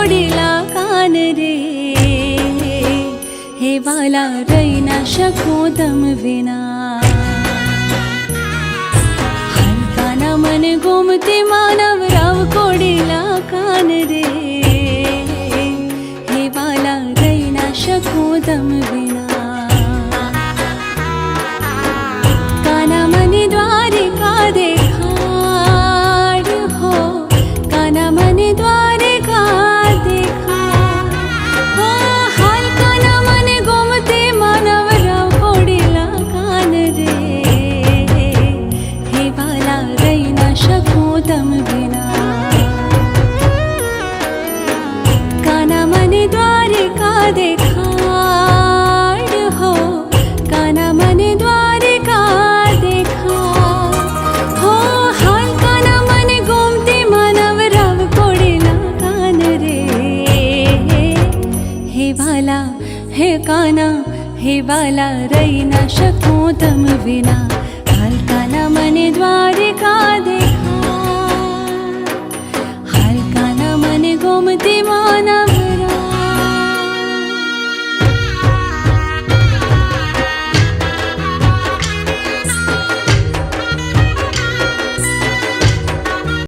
कोडिला कान रे, हे वाला रही ना शकूं तम विना। हलका ना मन घूमते मानव राव कोडिला कान रे, हे वाला रही ना शकूं तम विना। काना मनी द्वारिका देखाड हो, काना मनी द्वारिका देखाड हो। हलका ना मन घूमते मानव राव कोडिला कान रे, हे वाला रही ना शकूं तम बिना। काना मनी द्वारिका देखाड हो, काना मनी द्वारिका देखाड हो। हलका ना मन घूमते मानव राव कोडिला कान रे, हे वाला हे काना, हे वाला रही ना शकूं तम विना। हलका ना मन द्वारिका देखा